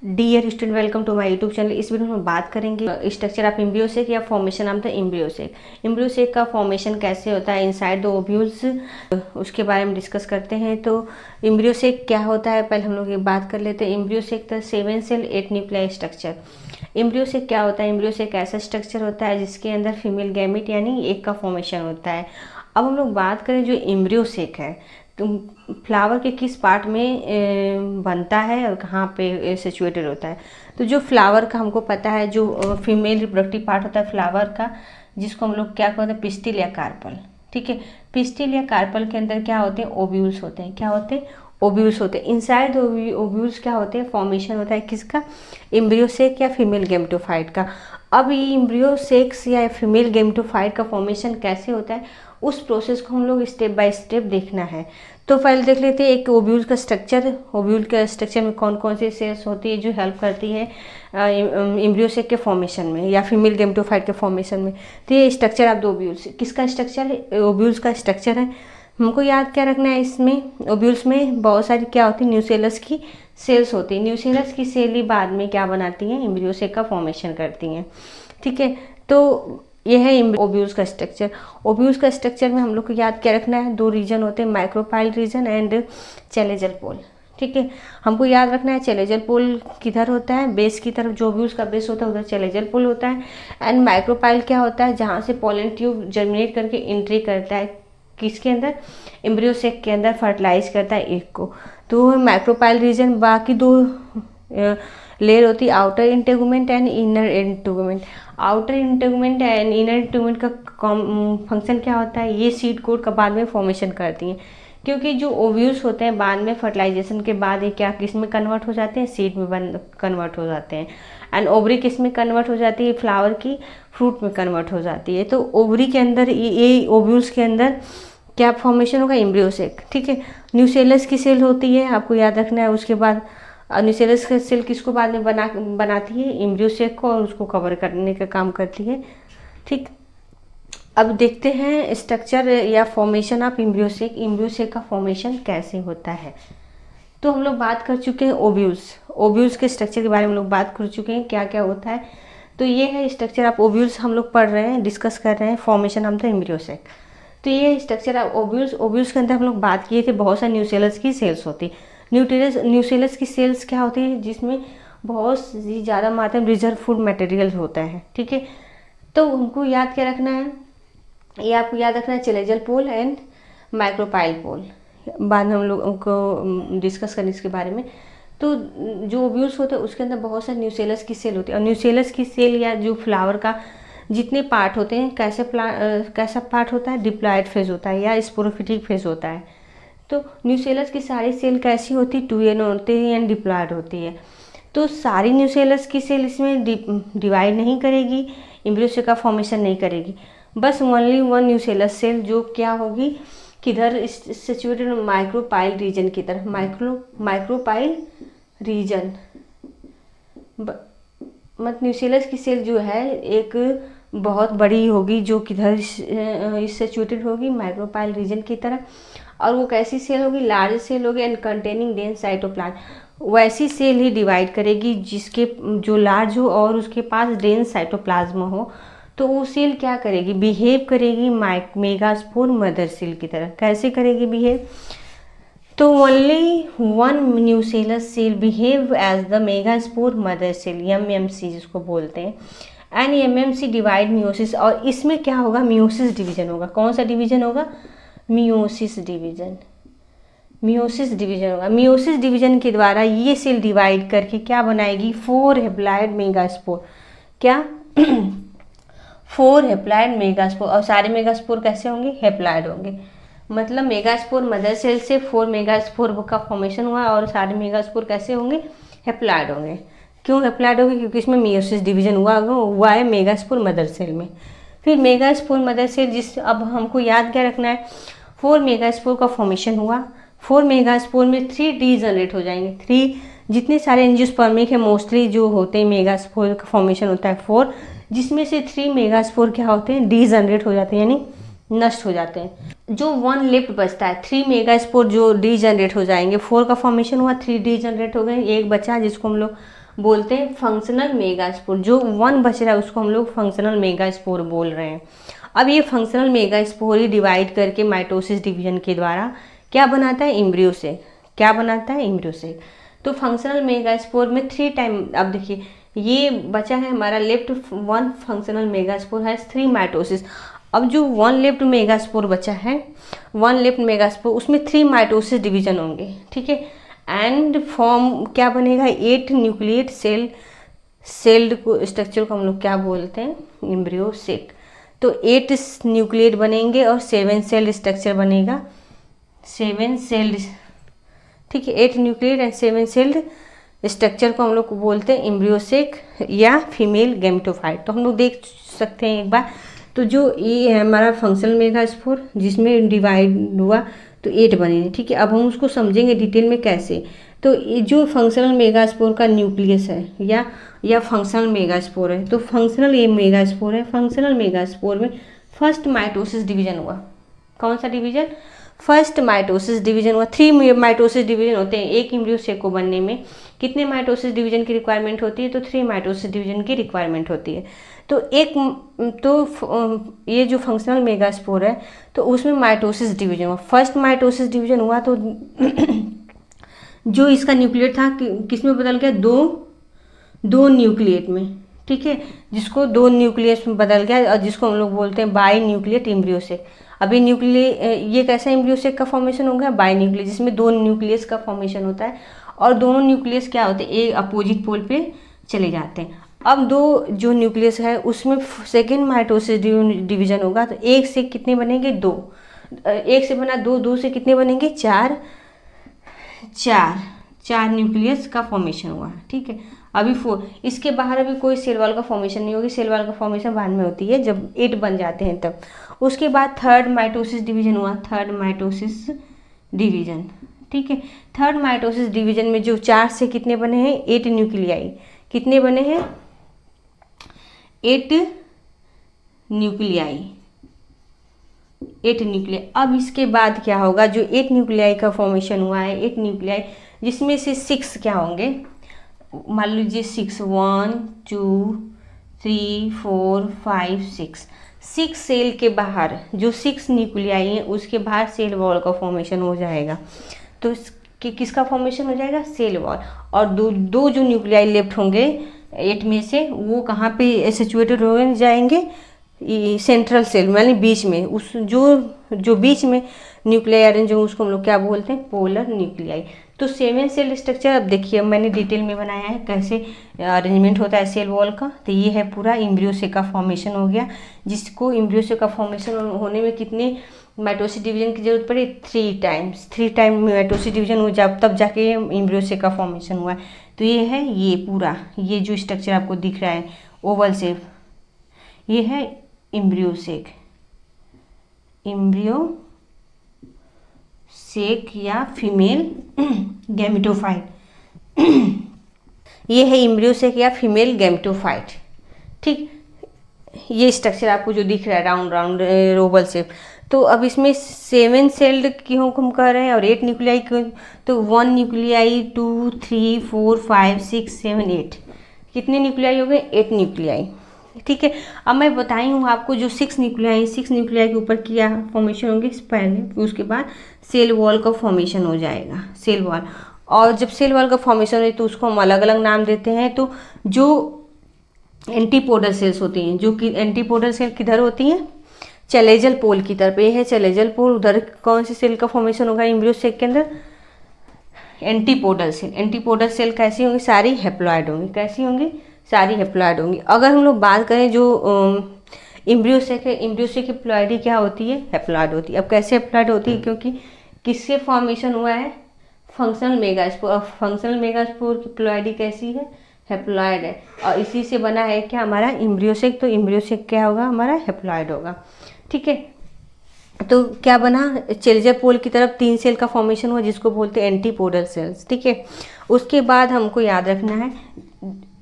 Dear student, welcome to my YouTube channel. इस video में बात करेंगे स्ट्रक्चर ऑफ एम्ब्रियोसेक या formation of the embryo sac. Embryo sac का फॉर्मेशन कैसे होता है इनसाइड द ओव्यूल्स, उसके बारे में डिस्कस करते हैं। तो एम्ब्रियोसेक क्या होता है, पहले हम लोग ये बात कर लेते हैं। Embryo sac the 7 cell 8 nuclei structure. Embryo sac क्या होता है? एम्ब्रियोसेक ऐसा स्ट्रक्चर होता है जिसके अंदर फीमेल गैमेट यानी एग का फॉर्मेशन होता है। अब हम लोग बात करें जो एम्ब्रियोसेक है तो फ्लावर के किस पार्ट में बनता है और कहाँ पे सिचुएटेड होता है। तो जो फ्लावर का हमको पता है, जो फीमेल रिप्रोडक्टिव पार्ट होता है फ्लावर का, जिसको हम लोग क्या कहते हैं, पिस्टिल या कार्पल। ठीक है, पिस्टिल या कार्पल के अंदर क्या होते हैं, ओव्यूल्स होते हैं। क्या होते हैं? ओव्यूल्स होते हैं। इनसाइड ओव्यूल्स क्या होते हैं, फॉर्मेशन होता है किसका, एम्ब्रियोसेक या फीमेल गैमेटोफाइट का। अब ये एम्ब्रियोसेक्स या फीमेल गैमेटोफाइट का फॉर्मेशन कैसे होता है, उस प्रोसेस को हम लोग स्टेप बाय स्टेप देखना है। तो पहले देख लेते हैं एक ओव्यूल का स्ट्रक्चर। ओव्यूल के स्ट्रक्चर में कौन कौन सी सेल्स होती है जो हेल्प करती है एम्ब्रियोसेक के फॉर्मेशन में या फीमेल गैमेटोफाइट के फॉर्मेशन में। तो ये स्ट्रक्चर ऑफ द ओव्यूल्स किसका स्ट्रक्चर है, ओव्यूल्स का स्ट्रक्चर है। हमको याद क्या रखना है, इसमें ओव्यूल्स में बहुत सारी क्या होती है, न्यूसेलस की सेल्स होती है। न्यूसेलस की सेल ही बाद में क्या बनाती हैं, एम्ब्रियोसेक का फॉर्मेशन करती हैं। ठीक है, तो यह है ओव्यूल्स का स्ट्रक्चर। ओव्यूल्स का स्ट्रक्चर में हम लोग को याद क्या रखना है, दो रीजन होते हैं, माइक्रोपाइल रीजन एंड चैलेजल पोल। ठीक है, हमको याद रखना है चैलेजल पोल किधर होता है, बेस की तरफ जो ओव्यूल्स का बेस होता है उधर चैलेजल पोल होता है। एंड माइक्रोपाइल क्या होता है, जहाँ से पोलन ट्यूब जर्मिनेट करके एंट्री करता है किसके अंदर, एम्ब्रियोसेक के अंदर, फर्टिलाइज करता है एग को। तो माइक्रोपाइल रीजन, बाकी दो लेयर होती है outer integument and inner integument. Outer integument and inner integument का फंक्शन क्या होता है, ये सीड कोड का बाद में फॉर्मेशन करती हैं। क्योंकि जो ओव्यूल्स होते हैं बाद में फर्टिलाइजेशन के बाद ये क्या किस में कन्वर्ट हो जाते हैं, सीड में कन्वर्ट हो जाते हैं। एंड ओवरी किस में कन्वर्ट हो जाती है, फ्लावर की फ्रूट में कन्वर्ट हो जाती है। तो ओवरी के अंदर ये ओव्यूल्स के अंदर क्या फॉर्मेशन होगा, एम्ब्रियोसेक। ठीक है, न्यूसेलस की सेल होती है, आपको याद रखना है। उसके बाद न्यूसेलस की सेल किसको बाद में बनाती है, एम्ब्रियोसेक को, और उसको कवर करने का काम करती है। ठीक, अब देखते हैं स्ट्रक्चर या फॉर्मेशन ऑफ एम्ब्रियोसेक। एम्ब्रियोसेक का फॉर्मेशन कैसे होता है। तो हम लोग बात कर चुके हैं ओव्यूल्स। ओव्यूल्स के स्ट्रक्चर के बारे में हम लोग बात कर चुके हैं, क्या क्या होता है। तो ये है स्ट्रक्चर ऑफ ओव्यूल्स, हम लोग पढ़ रहे हैं, डिस्कस कर रहे हैं फॉर्मेशन ऑफ द एम्ब्रियोसेक। तो ये स्ट्रक्चर ऑफ ओव्यूल्स। ओव्यूल्स के अंदर हम लोग बात किए थे बहुत सारे न्यूसेलस की सेल्स होती है। न्यूसेलस की सेल्स क्या होती है, जिसमें बहुत ही ज़्यादा मात्रा में रिजर्व फूड मटेरियल होता है। ठीक है, तो हमको याद क्या रखना है, ये आपको याद रखना है चैलेजल पोल एंड माइक्रोपाइल पोल। बाद में हम लोग उनको डिस्कस करें इसके बारे में। तो जो ओव्यूल्स होते हैं उसके अंदर बहुत सारे न्यूसेलस की सेल होती है। और न्यूसेलस की सेल या जो फ्लावर का जितने पार्ट होते हैं, कैसा पार्ट होता है, डिप्लॉयड फेज होता है या स्पोरोफिटिक फेज होता है। तो न्यूसेलस की सारी सेल कैसी होती है, 2n होती है एंड डिप्लॉयड होती है। तो सारी न्यूसेलस की सेल इसमें डिवाइड नहीं करेगी, एम्ब्रियोसेक का फॉर्मेशन नहीं करेगी। बस ओनली वन न्यूसेलस सेल जो क्या होगी, किधर सिचुएटेड, माइक्रोपाइल रीजन की तरफ, माइक्रोपाइल रीजन। मतलब न्यूसेलस की सेल जो है एक बहुत बड़ी होगी, जो किधर सिचुएटेड होगी, माइक्रोपाइल रीजन की तरफ। और वो कैसी सेल होगी, लार्ज सेल होगी एंड कंटेनिंग डेंस साइटोप्लाज्म। वैसी सेल ही डिवाइड करेगी जिसके जो लार्ज हो और उसके पास डेंस साइटोप्लाज्म हो। तो वो सेल क्या करेगी, बिहेव करेगी मेगास्पोर मदर सेल की तरह। कैसे करेगी बिहेव, तो only one nucellus cell behave as the megaspore mother cell, MMC जिसको बोलते हैं। एंड MMC डिवाइड मियोसिस, और इसमें क्या होगा, मियोसिस डिवीजन होगा। कौन सा डिवीजन होगा, मियोसिस डिवीजन। मियोसिस डिवीजन होगा। मियोसिस डिवीजन के द्वारा ये सेल डिवाइड करके क्या बनाएगी, 4 हेप्लॉइड मेगास्पोर। क्या 4 हेप्लॉइड मेगास्पोर। और सारे मेगास्पोर कैसे होंगे, हेप्लॉइड होंगे। मतलब मेगास्पोर मदर सेल से 4 मेगास्पोर का फॉर्मेशन हुआ और सारे मेगास्पोर कैसे होंगे, हेप्लॉइड होंगे। क्यों हेप्लॉइड होंगे, क्योंकि इसमें मियोसिस डिवीजन हुआ है मेगास्पोर मदर सेल में। फिर मेगास्पोर मदर सेल, जिस अब हमको याद क्या रखना है, 4 मेगास्पोर का फॉर्मेशन हुआ। 4 मेगास्पोर में 3 डी जनरेट हो जाएंगे। 3 जितने सारे एंजियोस्पर्मिक है मोस्टली जो होते हैं, मेगास्पोर का फॉर्मेशन होता है 4, जिसमें से 3 मेगास्पोर क्या होते हैं, डी जनरेट हो जाते हैं यानी नष्ट हो जाते हैं। जो 1 लिफ्ट बचता है, 3 मेगास्पोर जो डी जनरेट हो जाएंगे। 4 का फॉर्मेशन हुआ, 3 डी जनरेट हो गए, एक बचा जिसको हम लोग बोलते हैं फंक्शनल मेगास्पोर। जो वन बच रहा है उसको हम लोग फंक्शनल मेगास्पोर बोल रहे हैं। अब ये फंक्शनल मेगास्पोर ही डिवाइड करके माइटोसिस डिवीजन के द्वारा क्या बनाता है, एम्ब्रियो से। क्या बनाता है, एम्ब्रियो से। तो फंक्शनल मेगास्पोर में 3 टाइम, अब देखिए ये बचा है हमारा left one functional megaspore has 3 mitosis. अब जो वन लेफ्ट मेगास्पोर बचा है, वन लेफ्ट मेगास्पोर, उसमें 3 माइटोसिस डिवीजन होंगे, ठीक है। एंड फॉर्म क्या बनेगा, 8 न्यूक्लिएट सेल्ड को स्ट्रक्चर को हम लोग क्या बोलते हैं, एम्ब्रियो सेक। तो 8 न्यूक्लिएट बनेंगे और 7 सेल्ड स्ट्रक्चर बनेगा, 7 सेल्ड, ठीक है। 8 न्यूक्लिएट एंड 7 सेल्ड स्ट्रक्चर को हम लोग बोलते हैं एम्ब्रियो सेक या फीमेल गैमेटोफाइट। तो हम लोग देख सकते हैं एक बार, तो जो ये है हमारा फंक्शनल मेगास्पोर जिसमें डिवाइड हुआ तो 8 बने, ठीक है। अब हम उसको समझेंगे डिटेल में कैसे। तो ये जो फंक्शनल मेगास्पोर का न्यूक्लियस है या फंक्शनल मेगास्पोर है, तो फंक्शनल ये मेगास्पोर है। फंक्शनल मेगास्पोर में फर्स्ट माइटोसिस डिवीजन हुआ। कौन सा डिवीजन, फर्स्ट माइटोसिस डिवीजन हुआ। 3 माइटोसिस डिवीजन होते हैं एक एम्ब्रियो सेक को बनने में। कितने माइटोसिस डिवीजन की रिक्वायरमेंट होती है, तो 3 माइटोसिस डिवीजन की रिक्वायरमेंट होती है। तो ये जो फंक्शनल मेगास्पोर है तो उसमें माइटोसिस डिवीजन हुआ। फर्स्ट माइटोसिस डिवीजन हुआ तो जो इसका न्यूक्लिएट था किस में बदल गया, दो न्यूक्लिएट में, ठीक है। जिसको 2 न्यूक्लियस में बदल गया और जिसको हम लोग बोलते हैं बाई न्यूक्लिएट एम्ब्रियो सेक। अभी ये कैसा एम्ब्रियो सेक का फॉर्मेशन हो गया, बाई न्यूक्लियस, जिसमें 2 न्यूक्लियस का फॉर्मेशन होता है और दोनों न्यूक्लियस क्या होते हैं, एक अपोजिट पोल पे चले जाते हैं। अब 2 जो न्यूक्लियस है उसमें सेकेंड माइटोसिस डिवीजन होगा तो 1 से कितने बनेंगे, 2। 1 से बना 2, 2 से कितने बनेंगे, 4 न्यूक्लियस का फॉर्मेशन हुआ, ठीक है। अभी 4, इसके बाहर अभी कोई सेल वॉल का फॉर्मेशन नहीं होगी। सेल वॉल का फॉर्मेशन बाद में होती है जब 8 बन जाते हैं तब। उसके बाद थर्ड माइटोसिस डिवीजन हुआ, थर्ड माइटोसिस डिवीजन, ठीक है। थर्ड माइटोसिस डिवीजन में जो 4 से कितने बने हैं, 8 न्यूक्लियाई। कितने बने हैं, 8 न्यूक्लियाई, 8 न्यूक्लियाई। अब इसके बाद क्या होगा, जो 8 न्यूक्लियाई का फॉर्मेशन हुआ है, 8 न्यूक्लियाई जिसमें से 6 क्या होंगे, मान लीजिए 6, 1 2 3 4 5 6 सेल के बाहर जो 6 न्यूक्लियाई हैं उसके बाहर सेल वॉल का फॉर्मेशन हो जाएगा। तो किसका फॉर्मेशन हो जाएगा, सेल वॉल। और दो जो न्यूक्लियाई लेफ्ट होंगे 8 में से, वो कहाँ पे सिचुएटेड हो जाएंगे, सेंट्रल सेल यानी बीच में। उस जो बीच में न्यूक्लियाई अरेंज हो उसको हम लोग क्या बोलते हैं, पोलर न्यूक्लियाई। तो 7 सेल स्ट्रक्चर, अब देखिए मैंने डिटेल में बनाया है कैसे अरेंजमेंट होता है सेल वॉल का। तो ये है पूरा एम्ब्रियो सेक का फॉर्मेशन हो गया, जिसको एम्ब्रियो सेक का फॉर्मेशन होने में कितने माइटोसिस डिवीजन की जरूरत पड़ी, 3 टाइम्स। 3 टाइम माइटोसिस डिवीजन हो तब जाके एम्ब्रियो सेक का फॉर्मेशन हुआ है। तो ये है, ये पूरा ये जो स्ट्रक्चर आपको दिख रहा है ओवल शेप, ये है एम्ब्रियो सेक। एम्ब्रियो सेक या फीमेल गैमेटोफाइट ये है एम्ब्रियो सेक या फीमेल गैमेटोफाइट, ठीक। ये स्ट्रक्चर आपको जो दिख रहा है राउंड राउंड ओवल शेप। तो अब इसमें 7 सेल्ड क्यों हम कह रहे हैं और 8 न्यूक्लियाई क्यों, तो 1 न्यूक्लियाई 2 3 4 5 6 7 8, कितने न्यूक्लियाई हो गए, 8 न्यूक्लियाई, ठीक है। अब मैं बताई हूँ आपको जो 6 न्यूक्लियाई के ऊपर क्या फॉर्मेशन होंगे पहले, उसके बाद सेल वॉल का फॉर्मेशन हो जाएगा, सेल वॉल। और जब सेल वॉल का फॉर्मेशन हो तो उसको हम अलग अलग नाम देते हैं। तो जो एंटीपोडल सेल्स होती हैं, जो कि एंटीपोडल सेल किधर होती हैं, चलेजल पोल की तरफ। ये है चलेजल पोल, उधर कौन सी सेल का फॉर्मेशन होगा एम्ब्रियो सेक के अंदर, एंटीपोडल सेल। एंटीपोडल सेल कैसी होंगी, सारी हैप्लॉइड होंगी। कैसी होंगी, सारी हैप्लॉइड होंगी। अगर हम लोग बात करें जो एम्ब्रियो सेक है, एम्ब्रियो सेक की प्लॉइडी क्या होती है, हैप्लॉइड होती है। अब कैसे हैप्लॉइड होती है, क्योंकि किससे फॉर्मेशन हुआ है, फंक्शनल मेगास्पोर। अब फंक्शनल मेगास्पोर की प्लॉइडी कैसी है, हैप्लॉइड है। और इसी से बना है क्या हमारा एम्ब्रियो सेक। तो एम्ब्रियो सेक क्या होगा, हमारा हैप्लॉइड होगा, ठीक है। तो क्या बना, चेलेजल पोल की तरफ 3 सेल का फॉर्मेशन हुआ जिसको बोलते हैं एंटीपोडल सेल्स, ठीक है। उसके बाद हमको याद रखना है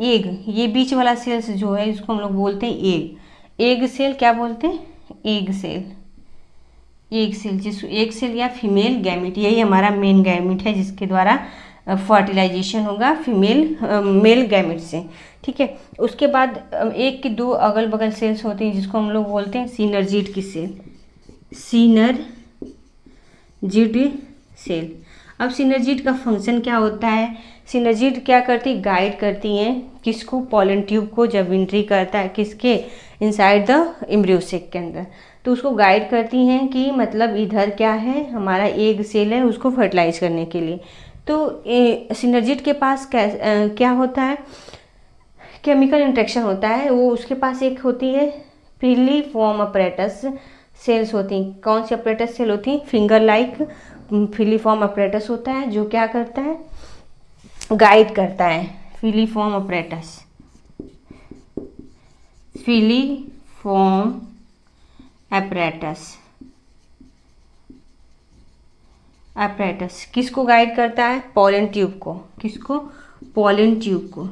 एग, ये बीच वाला सेल्स जो है इसको हम लोग बोलते हैं एग। एग सेल क्या बोलते हैं, एग सेल। एग सेल या फीमेल गैमिट, यही हमारा मेन गैमिट है जिसके द्वारा फर्टिलाइजेशन होगा फीमेल मेल गैमेट से, ठीक है। उसके बाद एक की दो अगल बगल सेल्स होती हैं जिसको हम लोग बोलते हैं सिनर्जिड की सेल, सिनर्जिड सेल। अब सिनर्जिड का फंक्शन क्या होता है? सिनर्जिड क्या करती है? गाइड करती हैं किसको? पॉलन ट्यूब को, जब एंट्री करता है किसके? इनसाइड द एम्ब्रियो सेक के अंदर, तो उसको गाइड करती हैं कि मतलब इधर क्या है, हमारा एग सेल है, उसको फर्टिलाइज करने के लिए। तो सिनर्जिड के पास क्या होता है? केमिकल इंट्रैक्शन होता है। वो उसके पास एक होती है फिलीफॉर्म अपरेटस सेल्स होती हैं। कौन सी अपरेटस सेल होती हैं? फिंगर लाइक फिलीफॉर्म अपरेटस होता है जो क्या करता है? गाइड करता है। फिलीफॉर्म अपरेटस, फिलीफॉर्म अपरेटस किसको गाइड करता है? पॉलन ट्यूब को। किसको? पॉलन ट्यूब को,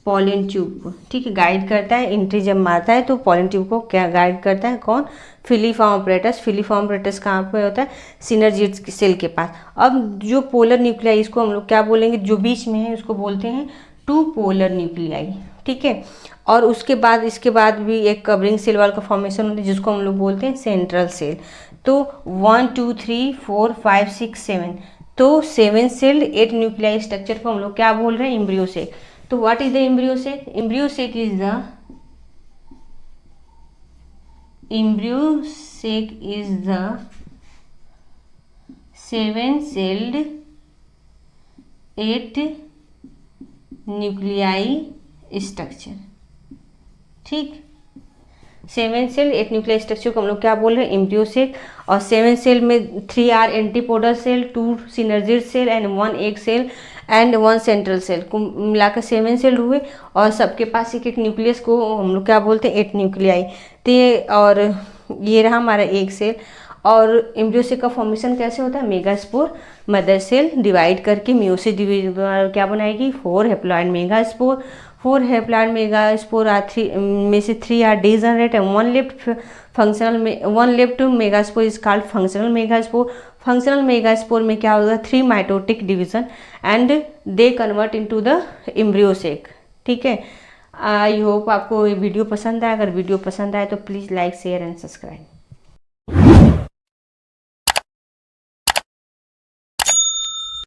पॉलन ट्यूब को, ठीक है, गाइड करता है। एंट्री जब मारता है तो पॉलन ट्यूब को क्या गाइड करता है? कौन? Filiform apparatus. फिलीफॉर्म अपरेटस कहाँ पे होता है? सिनर्जिड सेल के पास। अब जो पोलर न्यूक्लियाई, इसको हम लोग क्या बोलेंगे? जो बीच में है उसको बोलते हैं टू पोलर न्यूक्लियाई, ठीक है। और उसके बाद इसके बाद भी एक कवरिंग सेल वाल का फॉर्मेशन होता है जिसको हम लोग बोलते हैं सेंट्रल सेल। तो 1 2 3 4 5 6 7, तो 7 सेल 8 न्यूक्लियाई स्ट्रक्चर को हम लोग क्या बोल रहे हैं? Embryo sac. तो what is the embryo sac? Embryo sac is the 7-celled 8 nuclei structure, ठीक। 7 सेल 8 न्यूक्लियाई स्ट्रक्चर को हम लोग क्या बोल रहे हैं? Embryo sac. और 7 सेल में 3 are antipodal cell, 2 synergid cell and 1 egg cell and 1 central cell, को मिलाकर 7 सेल हुए। और सबके पास एक एक न्यूक्लियस को हम लोग क्या बोलते हैं? 8 न्यूक्लियाई। तो और ये रहा हमारा एग सेल। और एम्ब्रियो सेक का फॉर्मेशन कैसे होता है? मेगास्पोर मदर सेल डिवाइड करके मियोसिस डिवीजन क्या बनाएगी? 4 haploid megaspore. 4 haploid megaspore are 3 में से 3 are degenerate and 1 left megaspore is called functional megaspore. Functional megaspore में क्या होगा? 3 mitotic division and they convert into the embryo sac, ठीक है। आई होप आपको ये वीडियो पसंद आए। अगर वीडियो पसंद आए तो please like share and subscribe.